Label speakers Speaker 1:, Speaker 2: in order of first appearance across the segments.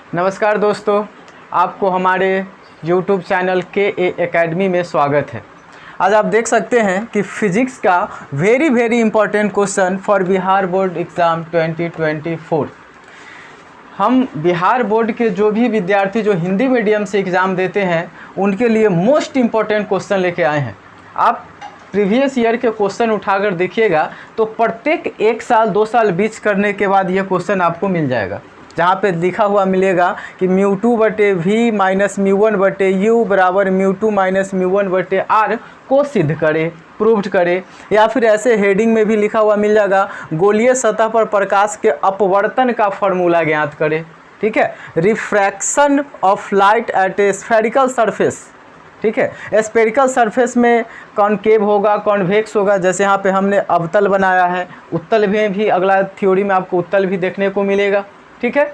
Speaker 1: नमस्कार दोस्तों, आपको हमारे YouTube चैनल KA एकेडमी में स्वागत है। आज आप देख सकते हैं कि फिजिक्स का very important question for Bihar board exam 2024। हम बिहार बोर्ड के जो भी विद्यार्थी जो हिंदी मीडियम से एग्ज़ाम देते हैं उनके लिए मोस्ट इम्पॉर्टेंट क्वेश्चन लेके आए हैं। आप प्रीवियस ईयर के क्वेश्चन उठाकर देखिएगा तो प्रत्येक 1 साल 2 साल बीच करने के बाद यह क्वेश्चन आपको मिल जाएगा, जहाँ पे लिखा हुआ मिलेगा कि μ2/v माइनस μ1/u बराबर μ2 माइनस μ1/r को सिद्ध करे, प्रूव्ड करे। या फिर ऐसे हेडिंग में भी लिखा हुआ मिल जाएगा गोलीय सतह पर प्रकाश के अपवर्तन का फॉर्मूला ज्ञात करे। ठीक है, refraction of light at A spherical surface. ठीक है, स्फेरिकल सरफेस में कॉनकेव होगा, कॉन्वेक्स होगा। जैसे यहाँ पे हमने अवतल बनाया है, उत्तल में भी अगला थ्योरी में आपको उत्तल भी देखने को मिलेगा। ठीक है,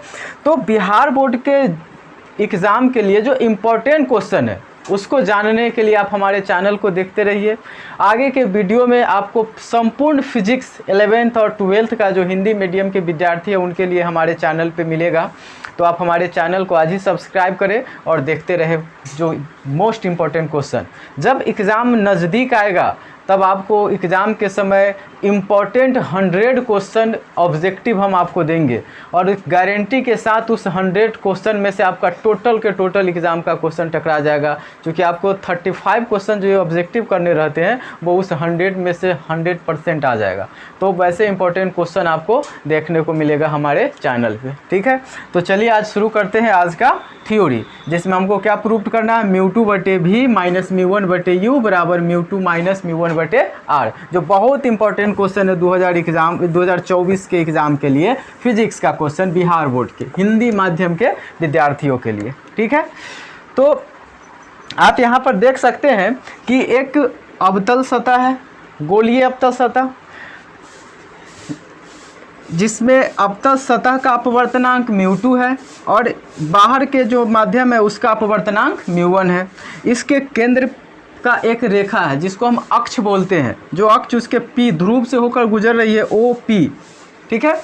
Speaker 1: तो बिहार बोर्ड के एग्ज़ाम के लिए जो इम्पोर्टेंट क्वेश्चन है उसको जानने के लिए आप हमारे चैनल को देखते रहिए। आगे के वीडियो में आपको संपूर्ण फिजिक्स 11th और 12th का जो हिंदी मीडियम के विद्यार्थी है उनके लिए हमारे चैनल पे मिलेगा। तो आप हमारे चैनल को आज ही सब्सक्राइब करें और देखते रहे जो मोस्ट इम्पॉर्टेंट क्वेश्चन। जब एग्ज़ाम नज़दीक आएगा तब आपको एग्ज़ाम के समय इम्पॉर्टेंट 100 क्वेश्चन ऑब्जेक्टिव हम आपको देंगे और गारंटी के साथ उस 100 क्वेश्चन में से आपका टोटल के टोटल एग्ज़ाम का क्वेश्चन टकरा जाएगा, क्योंकि आपको 35 क्वेश्चन जो ऑब्जेक्टिव करने रहते हैं वो उस 100 में से 100% आ जाएगा। तो वैसे इंपॉर्टेंट क्वेश्चन आपको देखने को मिलेगा हमारे चैनल पे। ठीक है, तो चलिए आज शुरू करते हैं आज का थ्योरी, जिसमें हमको क्या प्रूव करना है, μ2/v माइनस μ1/u बराबर μ2 माइनस μ1/r, जो बहुत इंपॉर्टेंट क्वेश्चन है 2024 के एग्ज़ाम के लिए फिजिक्स का क्वेश्चन बिहार बोर्ड के हिंदी माध्यम के विद्यार्थियों के लिए। ठीक है, तो आप यहाँ पर देख सकते हैं कि एक अवतल सतह है, गोलीय अवतल सतह, जिसमें अवतल सतह का अपवर्तनांक μ2 है और बाहर के जो माध्यम है उसका अपवर्तनांक μ1 है। इसके केंद्र का एक रेखा है जिसको हम अक्ष बोलते हैं, जो अक्ष उसके P ध्रुव से होकर गुजर रही है OP। ठीक है,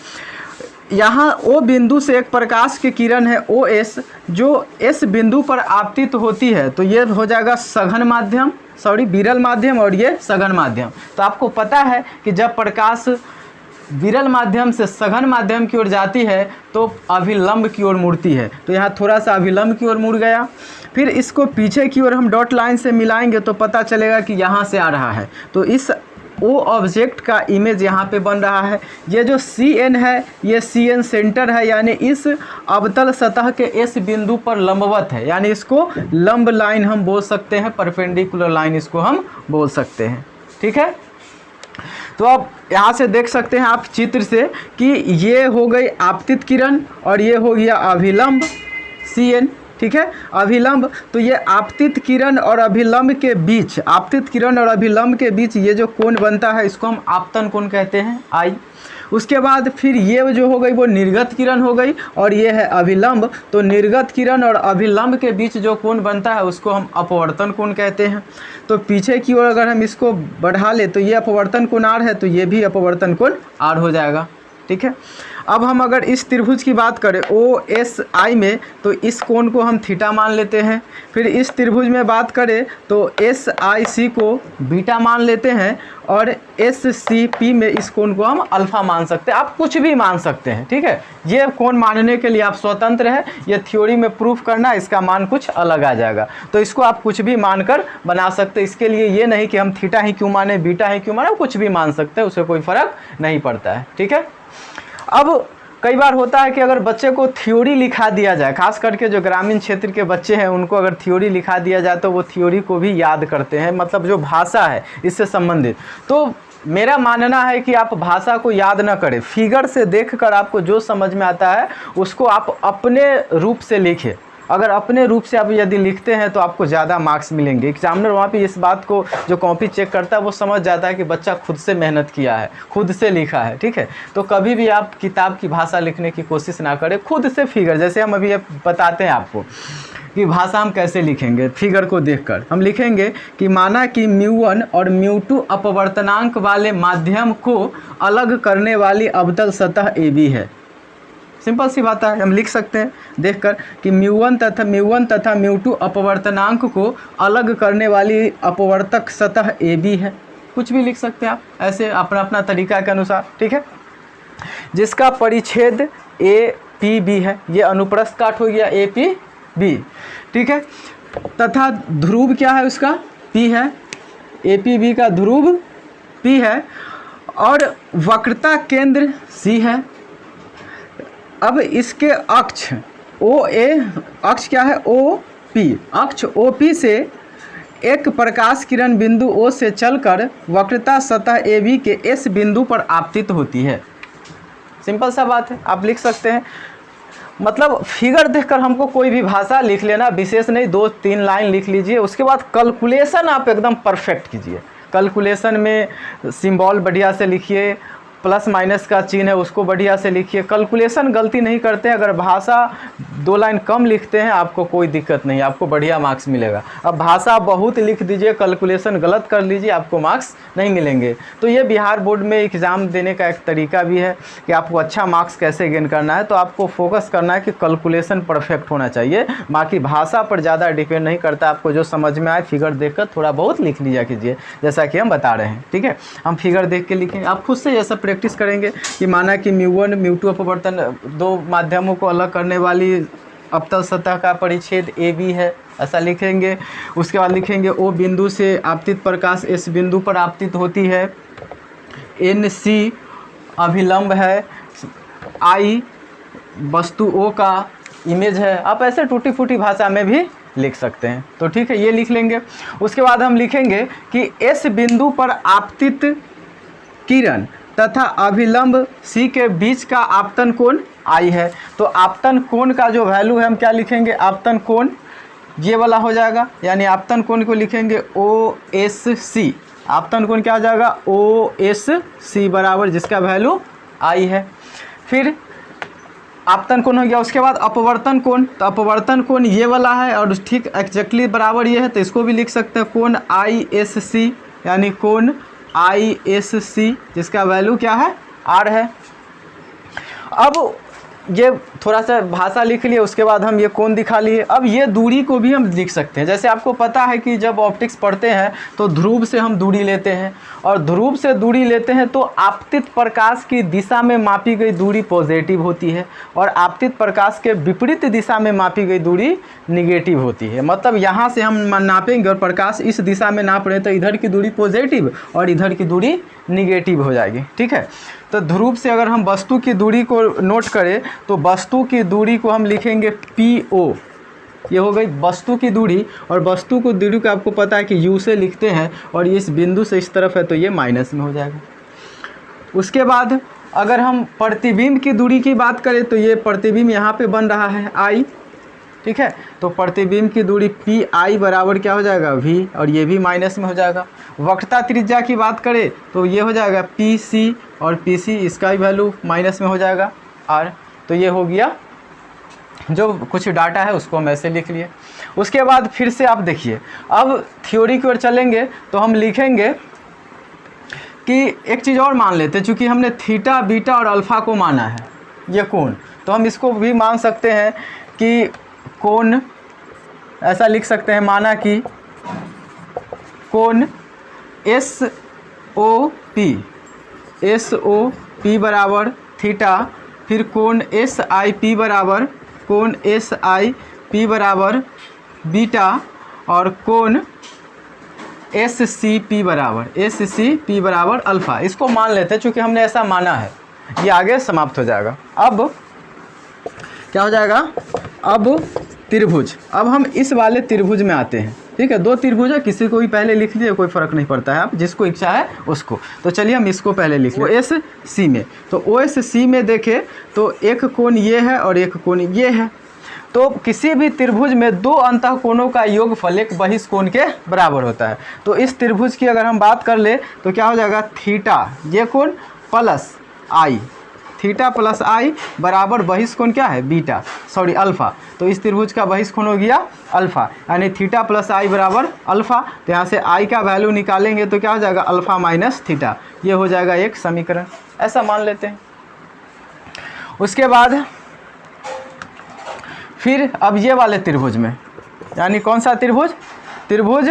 Speaker 1: यहाँ O बिंदु से एक प्रकाश की किरण है OS जो S बिंदु पर आपतित होती है, तो ये हो जाएगा सघन माध्यम, विरल माध्यम, और ये सघन माध्यम। तो आपको पता है कि जब प्रकाश विरल माध्यम से सघन माध्यम की ओर जाती है तो अभिलंब की ओर मुड़ती है, तो यहाँ थोड़ा सा अभिलंब की ओर मुड़ गया। फिर इसको पीछे की ओर हम डॉट लाइन से मिलाएंगे तो पता चलेगा कि यहाँ से आ रहा है, तो इस ओ ऑब्जेक्ट का इमेज यहाँ पे बन रहा है। ये जो CN है ये CN सेंटर है, यानी इस अवतल सतह के S बिंदु पर लंबवत है, यानी इसको लंब लाइन हम बोल सकते हैं, परपेंडिकुलर लाइन इसको हम बोल सकते हैं। ठीक है, तो अब यहाँ से देख सकते हैं आप चित्र से कि ये हो गई आपतित किरण और ये हो गया अभिलंब CN। ठीक है, अभिलंब, तो ये आपतित किरण और अभिलंब के बीच, आपतित किरण और अभिलंब के बीच ये जो कोण बनता है इसको हम आपतन कोण कहते हैं I। उसके बाद फिर ये जो हो गई वो निर्गत किरण हो गई और ये है अभिलंब, तो निर्गत किरण और अभिलंब के बीच जो कोण बनता है उसको हम अपवर्तन कोण कहते हैं। तो पीछे की ओर अगर हम इसको बढ़ा ले तो ये अपवर्तन कोण R है, तो ये भी अपवर्तन कोण R हो जाएगा। ठीक है, अब हम अगर इस त्रिभुज की बात करें OSI में तो इस कोण को हम थीटा मान लेते हैं। फिर इस त्रिभुज में बात करें तो SIC को बीटा मान लेते हैं और SCP में इस कोण को हम अल्फा मान सकते हैं। आप कुछ भी मान सकते हैं। ठीक है, ये कोण मानने के लिए आप स्वतंत्र हैं, ये थ्योरी में प्रूफ करना इसका मान कुछ अलग आ जाएगा, तो इसको आप कुछ भी मानकर बना सकते हैं। इसके लिए ये नहीं कि हम थीटा ही क्यों माने, बीटा ही क्यों माने, कुछ भी मान सकते हैं, उससे कोई फ़र्क नहीं पड़ता है। ठीक है, अब कई बार होता है कि अगर बच्चे को थ्योरी लिखा दिया जाए, खास करके जो ग्रामीण क्षेत्र के बच्चे हैं उनको अगर थ्योरी लिखा दिया जाए तो वो थ्योरी को भी याद करते हैं, मतलब जो भाषा है इससे संबंधित। तो मेरा मानना है कि आप भाषा को याद ना करें, फिगर से देखकर आपको जो समझ में आता है उसको आप अपने रूप से लिखें। अगर अपने रूप से आप यदि लिखते हैं तो आपको ज़्यादा मार्क्स मिलेंगे। एग्जामिनर वहाँ पे इस बात को जो कॉपी चेक करता है वो समझ जाता है कि बच्चा खुद से मेहनत किया है, खुद से लिखा है। ठीक है, तो कभी भी आप किताब की भाषा लिखने की कोशिश ना करें, खुद से फिगर, जैसे हम अभी बताते हैं आपको कि भाषा हम कैसे लिखेंगे। फिगर को देखकर हम लिखेंगे कि माना कि μ1 और μ2 अपवर्तनांक वाले माध्यम को अलग करने वाली अवतल सतह AB है। सिंपल सी बात है, हम लिख सकते हैं देखकर कि μ1 तथा μ2 अपवर्तनांक को अलग करने वाली अपवर्तक सतह AB है। कुछ भी लिख सकते हैं आप ऐसे अपना अपना तरीका के अनुसार, ठीक है, जिसका परिच्छेद APB है। ये अनुप्रस्थ काट हो गया APB, ठीक है, तथा ध्रुव क्या है उसका P है, APB का ध्रुव P है और वक्रता केंद्र C है। अब इसके अक्ष OA, अक्ष क्या है OP, अक्ष OP से एक प्रकाश किरण बिंदु O से चलकर वक्रता सतह AB के S बिंदु पर आपतित होती है। सिंपल सा बात है, आप लिख सकते हैं। मतलब फिगर देखकर हमको कोई भी भाषा लिख लेना, विशेष नहीं, 2-3 लाइन लिख लीजिए, उसके बाद कैलकुलेशन आप एकदम परफेक्ट कीजिए। कैलकुलेशन में सिंबल बढ़िया से लिखिए, प्लस माइनस का चिन्ह है उसको बढ़िया से लिखिए। कैलकुलेशन गलती नहीं करते, अगर भाषा 2 लाइन कम लिखते हैं आपको कोई दिक्कत नहीं, आपको बढ़िया मार्क्स मिलेगा। अब भाषा बहुत लिख दीजिए, कैलकुलेशन गलत कर लीजिए, आपको मार्क्स नहीं मिलेंगे। तो ये बिहार बोर्ड में एग्ज़ाम देने का एक तरीका भी है कि आपको अच्छा मार्क्स कैसे गेन करना है। तो आपको फोकस करना है कि कैलकुलेशन परफेक्ट होना चाहिए, बाकी भाषा पर ज़्यादा डिपेंड नहीं करता। आपको जो समझ में आए फिगर देखकर थोड़ा बहुत लिख लिया कीजिए, जैसा कि हम बता रहे हैं, ठीक है। हम फिगर देख के लिखें, आप खुद से जैसा प्रैक्टिस करेंगे कि माना कि μ1 μ2 अपवर्तन 2 माध्यमों को अलग करने वाली अवतल सतह का परिच्छेद AB है, ऐसा लिखेंगे। उसके बाद लिखेंगे O बिंदु से आपतित प्रकाश S बिंदु पर आपतित होती है, NC अभिलंब है, I वस्तु O का इमेज है। आप ऐसे टूटी फूटी भाषा में भी लिख सकते हैं, तो ठीक है, ये लिख लेंगे। उसके बाद हम लिखेंगे कि S बिंदु पर आपतित किरण तथा अभिलंब C के बीच का आपतन कोण I है। तो आपतन कोण का जो वैल्यू है हम क्या लिखेंगे, आपतन कोण ये वाला हो जाएगा, यानी आपतन कोण को लिखेंगे OSC। आपतन कोण क्या हो जाएगा OSC बराबर जिसका वैल्यू I है। फिर आपतन कोण हो गया। उसके बाद अपवर्तन कोण, तो अपवर्तन कोण ये वाला है और ठीक एग्जैक्टली बराबर ये है, तो इसको भी लिख सकते हैं कोण ISC, यानी कोण ISC जिसका वैल्यू क्या है R है। अब ये थोड़ा सा भाषा लिख लिए, उसके बाद हम ये कोण दिखा लिए। अब ये दूरी को भी हम लिख सकते हैं। जैसे आपको पता है कि जब ऑप्टिक्स पढ़ते हैं तो ध्रुव से हम दूरी लेते हैं, और ध्रुव से दूरी लेते हैं तो आपतित प्रकाश की दिशा में मापी गई दूरी पॉजिटिव होती है और आपतित प्रकाश के विपरीत दिशा में मापी गई दूरी निगेटिव होती है। मतलब यहाँ से हम नापेंगे और प्रकाश इस दिशा में नाप रहे हैं तो इधर की दूरी पॉजिटिव और इधर की दूरी निगेटिव हो जाएगी, ठीक है। तो ध्रुव से अगर हम वस्तु की दूरी को नोट करें तो वस्तु की दूरी को हम लिखेंगे PO, ये हो गई वस्तु की दूरी। और वस्तु को दूरी को आपको पता है कि U से लिखते हैं और इस बिंदु से इस तरफ है तो ये माइनस में हो जाएगा। उसके बाद अगर हम प्रतिबिंब की दूरी की बात करें तो ये प्रतिबिंब यहाँ पे बन रहा है I, ठीक है। तो प्रतिबिंब की दूरी PI बराबर क्या हो जाएगा V, और ये भी माइनस में हो जाएगा। वक्रता त्रिज्या की बात करें तो ये हो जाएगा PC, और PC इसका भी वैल्यू माइनस में हो जाएगा R। तो ये हो गया जो कुछ डाटा है उसको हम ऐसे लिख लिए। उसके बाद फिर से आप देखिए, अब थ्योरी की ओर चलेंगे तो हम लिखेंगे कि एक चीज़ और मान लेते हैं, चूँकि हमने थीटा बीटा और अल्फ़ा को माना है ये कोण, तो हम इसको भी मान सकते हैं कि कोण ऐसा लिख सकते हैं, माना कि कोण SOP बराबर थीटा, फिर कोण SIP बराबर बीटा, और कोण SCP बराबर अल्फ़ा। इसको मान लेते हैं, चूँकि हमने ऐसा माना है, ये आगे समाप्त हो जाएगा। अब क्या हो जाएगा, अब त्रिभुज। अब हम इस वाले त्रिभुज में आते हैं, ठीक है। 2 त्रिभुज है, किसी को भी पहले लिख लीजिए, कोई फ़र्क नहीं पड़ता है, आप जिसको इच्छा है उसको। तो चलिए हम इसको पहले लिख लें। OSC में, तो OSC में देखें तो एक कोण ये है और एक कोण ये है। तो किसी भी त्रिभुज में 2 अंतःकोणों का योगफल एक बहिष्कोण के बराबर होता है। तो इस त्रिभुज की अगर हम बात कर ले तो क्या हो जाएगा, थीटा ये कोण plus I, theta plus I बराबर बहिष्कोण क्या है बीटा, सॉरी अल्फ़ा। तो इस त्रिभुज का बहिष्कोण हो गया अल्फ़ा, यानी थीटा प्लस I बराबर अल्फ़ा। तो यहाँ से I का वैल्यू निकालेंगे तो क्या हो जाएगा, अल्फ़ा माइनस थीटा। ये हो जाएगा एक समीकरण, ऐसा मान लेते हैं। उसके बाद फिर अब ये वाले त्रिभुज में, यानी कौन सा त्रिभुज, त्रिभुज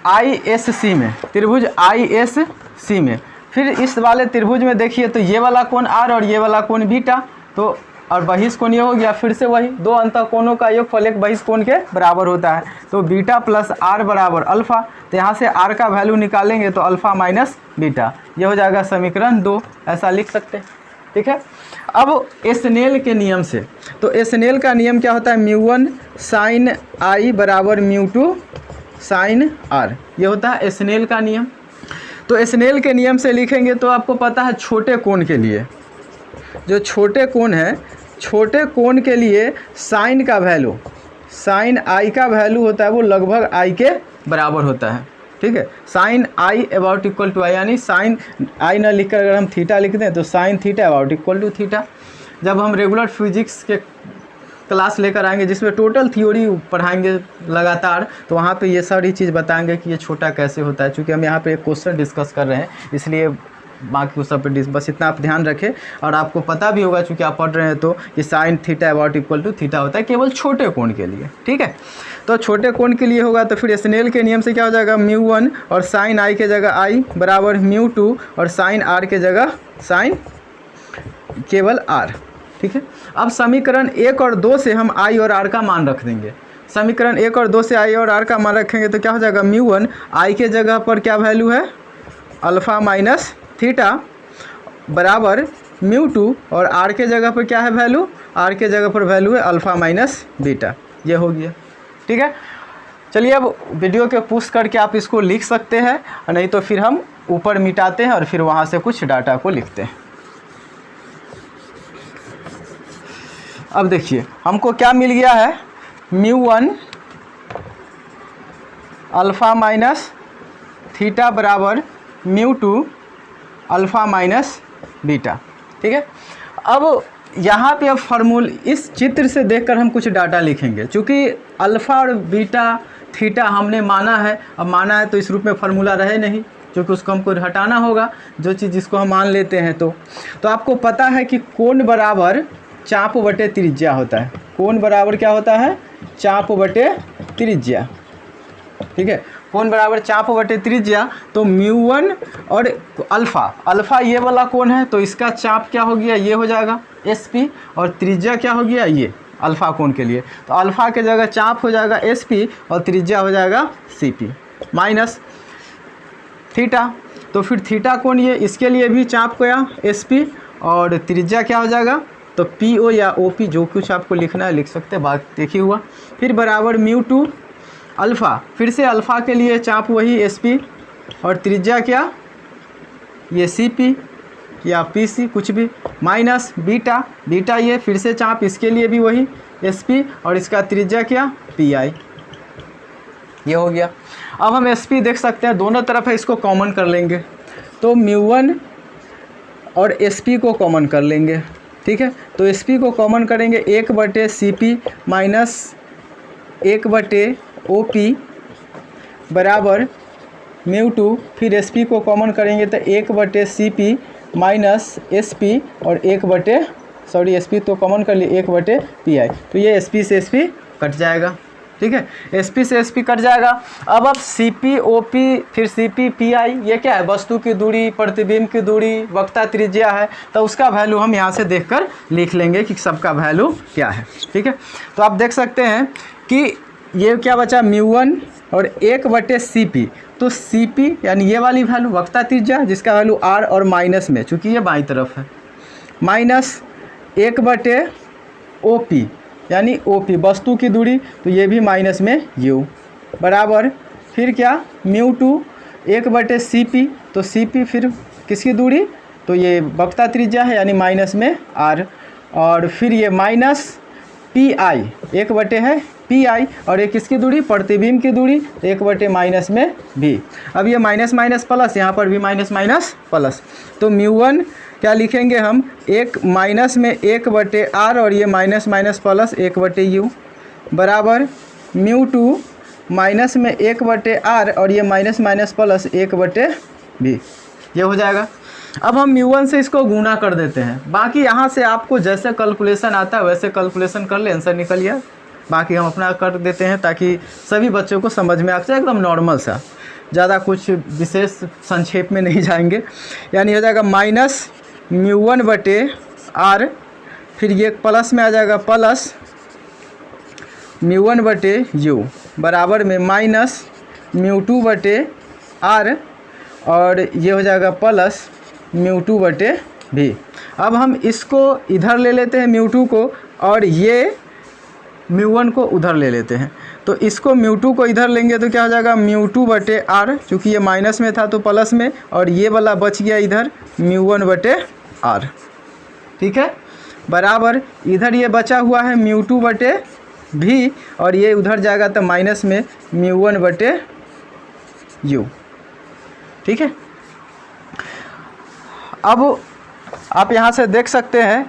Speaker 1: ISC में, त्रिभुज ISC में। फिर इस वाले त्रिभुज में देखिए तो ये वाला कोण R और ये वाला कोण बीटा, तो और बहिष कोण ये हो गया। फिर से वही दो अंतःकोणों का योगफल एक बहिष कोण के बराबर होता है, तो बीटा प्लस R बराबर अल्फा। तो यहाँ से R का वैल्यू निकालेंगे तो अल्फा माइनस बीटा, ये हो जाएगा समीकरण 2, ऐसा लिख सकते हैं। ठीक है। अब स्नेल के नियम से, तो स्नेल का नियम क्या होता है, μ1 साइन I बराबर μ2 साइन R, ये होता है स्नेल का नियम। तो स्नेल के नियम से लिखेंगे तो आपको पता है छोटे कोण के लिए, जो छोटे कोण है, छोटे कोण के लिए साइन का वैल्यू, साइन I का वैल्यू होता है वो लगभग I के बराबर होता है। ठीक है, sine I about equal to I, यानी साइन I न लिखकर अगर हम थीटा लिखते हैं तो sine theta about equal to theta. जब हम रेगुलर फिजिक्स के क्लास लेकर आएंगे जिसमें टोटल थ्योरी पढ़ाएंगे लगातार, तो वहाँ पे ये सारी चीज़ बताएंगे कि ये छोटा कैसे होता है। चूँकि हम यहाँ पे एक क्वेश्चन डिस्कस कर रहे हैं इसलिए बाकी उस सब पे बस इतना आप ध्यान रखें। और आपको पता भी होगा चूँकि आप पढ़ रहे हैं तो कि sine theta about equal to theta होता है केवल छोटे कोण के लिए। ठीक है, तो छोटे कोण के लिए होगा तो फिर स्नेल के नियम से क्या हो जाएगा, μ1 और साइन I के जगह I बराबर μ2 और साइन R के जगह साइन केवल R। ठीक है, अब समीकरण 1 और 2 से हम I और R का मान रख देंगे। समीकरण 1 और 2 से I और R का मान रखेंगे तो क्या हो जाएगा, μ1 I के जगह पर क्या वैल्यू है, अल्फ़ा माइनस थीटा बराबर μ2 और R के जगह पर क्या है वैल्यू, R के जगह पर वैल्यू है अल्फ़ा माइनस बीटा। ये हो गया। ठीक है, चलिए अब वीडियो के पुश करके आप इसको लिख सकते हैं, और नहीं तो फिर हम ऊपर मिटाते हैं और फिर वहाँ से कुछ डाटा को लिखते हैं। अब देखिए हमको क्या मिल गया है, μ1 अल्फ़ा माइनस थीटा बराबर μ2 अल्फ़ा माइनस बीटा। ठीक है, अब यहाँ पे अब फार्मूल इस चित्र से देखकर हम कुछ डाटा लिखेंगे। चूँकि अल्फ़ा और बीटा थीटा हमने माना है, अब माना है तो इस रूप में फार्मूला रहे नहीं, क्योंकि उसको हमको हटाना होगा जो चीज़ जिसको हम मान लेते हैं। तो आपको पता है कि कोण बराबर चाप बटे त्रिज्या होता है। कोण बराबर क्या होता है, चाप बटे त्रिज्या। ठीक है, कोण बराबर चाप बटे त्रिज्या। तो μ1 और अल्फ़ा ये वाला कोण है तो इसका चाप क्या हो गया, ये हो जाएगा SP, और त्रिज्या क्या हो गया, ये अल्फ़ा कोण के लिए। तो अल्फ़ा के जगह चाप हो जाएगा SP और त्रिज्या हो जाएगा CP माइनस थीटा। तो फिर थीटा कोण ये, इसके लिए भी चाप क्या SP और त्रिज्या क्या हो जाएगा, तो PO या OP जो कुछ आपको लिखना है लिख सकते हैं, बात देखिए हुआ। फिर बराबर μ2 अल्फ़ा, फिर से अल्फ़ा के लिए चाप वही SP और त्रिज्या क्या, ये CP या PC कुछ भी, माइनस बीटा, बीटा ये फिर से चाप, इसके लिए भी वही SP और इसका त्रिज्या क्या, PI। ये हो गया। अब हम SP देख सकते हैं दोनों तरफ है, इसको कॉमन कर लेंगे तो μ1 और SP को कॉमन कर लेंगे। ठीक है, तो SP को कॉमन करेंगे 1 बटे CP माइनस 1 बटे OP बराबर μ2, फिर SP को कॉमन करेंगे तो 1 बटे CP माइनस SP और 1 बटे SP तो कॉमन कर लिए 1 बटे PI। तो ये SP से SP कट जाएगा। ठीक है, SP से SP कट जाएगा। अब CP OP फिर CP PI ये क्या है, वस्तु की दूरी, प्रतिबिंब की दूरी, वक्रता त्रिज्या है, तो उसका वैल्यू हम यहाँ से देखकर लिख लेंगे कि सबका वैल्यू क्या है। ठीक है, तो आप देख सकते हैं कि ये क्या बचा, μ1 और 1 बटे CP। तो CP यानी ये वाली वैल्यू वक्रता त्रिज्या जिसका वैल्यू R और माइनस में, चूँकि ये बाईं तरफ है, माइनस 1 बटे OP यानी OP वस्तु की दूरी, तो ये भी माइनस में U बराबर फिर क्या μ2 1 बटे CP, तो CP फिर किसकी दूरी, तो ये वक्रता त्रिज्या है यानी माइनस में R, और फिर ये माइनस PI 1 बटे है PI और ये किसकी दूरी, प्रतिबिंब की दूरी, 1 बटे माइनस में V। अब ये माइनस माइनस प्लस, यहाँ पर भी माइनस माइनस प्लस, तो μ1 क्या लिखेंगे हम, 1 माइनस में 1 बटे R और ये माइनस माइनस प्लस 1 बटे U बराबर μ2 माइनस में 1 बटे R और ये माइनस माइनस प्लस 1 बटे V। ये हो जाएगा। अब हम μ1 से इसको गुना कर देते हैं। बाकी यहाँ से आपको जैसे कैलकुलेशन आता है वैसे कैलकुलेशन कर ले, आंसर निकल गया। बाकी हम अपना कर देते हैं ताकि सभी बच्चों को समझ में आ जाए, एकदम नॉर्मल सा, ज़्यादा कुछ विशेष संक्षेप में नहीं जाएंगे। यानी हो जाएगा माइनस μ1/r, फिर ये प्लस में आ जाएगा प्लस μ1/u बराबर में माइनस μ2/r, और ये हो जाएगा प्लस μ2/v। अब हम इसको इधर ले लेते हैं μ2 को, और ये μ1 को उधर ले लेते हैं। तो इसको μ2 को इधर लेंगे तो क्या हो जाएगा μ2/r, चूँकि ये माइनस में था तो प्लस में, और ये वाला बच गया इधर μ1/r। ठीक है, बराबर इधर ये बचा हुआ है μ2/v, और ये उधर जाएगा तो माइनस में μ1/u। ठीक है, अब आप यहाँ से देख सकते हैं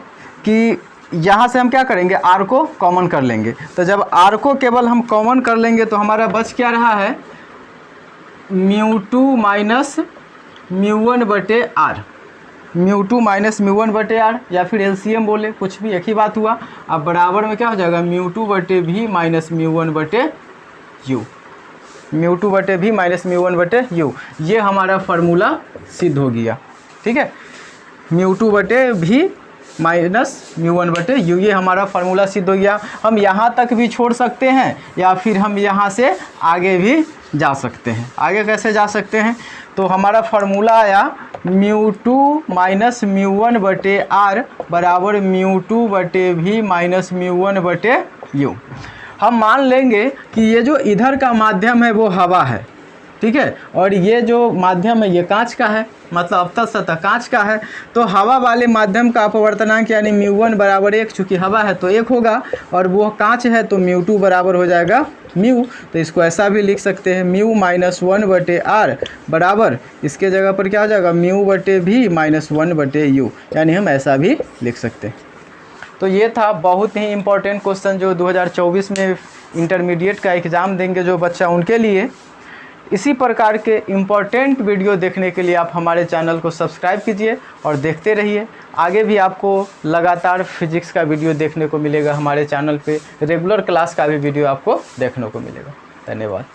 Speaker 1: कि यहाँ से हम क्या करेंगे, r को कॉमन कर लेंगे। तो जब r को केवल हम कॉमन कर लेंगे तो हमारा बच क्या रहा है μ2 माइनस μ1/r, μ2 माइनस μ1/r, या फिर एलसीएम बोले, कुछ भी एक ही बात हुआ। अब बराबर में क्या हो जाएगा μ2/v minus μ1/u, μ2/v minus μ1/u। ये हमारा फार्मूला सिद्ध हो गया। ठीक है, μ2/v माइनस μ1/u, ये हमारा फार्मूला सिद्ध हो गया। हम यहाँ तक भी छोड़ सकते हैं या फिर हम यहाँ से आगे भी जा सकते हैं। आगे कैसे जा सकते हैं, तो हमारा फार्मूला आया μ2 माइनस μ1/r बराबर μ2/v माइनस μ1/u। हम मान लेंगे कि ये जो इधर का माध्यम है वो हवा है, ठीक है, और ये जो माध्यम है ये कांच का है, मतलब अवतल सतह कांच का है। तो हवा वाले माध्यम का अपवर्तनांक यानी μ1 बराबर 1, चूँकि हवा है तो 1 होगा, और वो कांच है तो μ2 बराबर हो जाएगा μ। तो इसको ऐसा भी लिख सकते हैं μ माइनस 1/r बराबर, इसके जगह पर क्या हो जाएगा μ/v माइनस 1/u, यानी हम ऐसा भी लिख सकते हैं। तो ये था बहुत ही इम्पोर्टेंट क्वेश्चन जो 2024 में इंटरमीडिएट का एग्ज़ाम देंगे जो बच्चा, उनके लिए। इसी प्रकार के इम्पोर्टेंट वीडियो देखने के लिए आप हमारे चैनल को सब्सक्राइब कीजिए और देखते रहिए। आगे भी आपको लगातार फिजिक्स का वीडियो देखने को मिलेगा हमारे चैनल पे, रेगुलर क्लास का भी वीडियो आपको देखने को मिलेगा। धन्यवाद।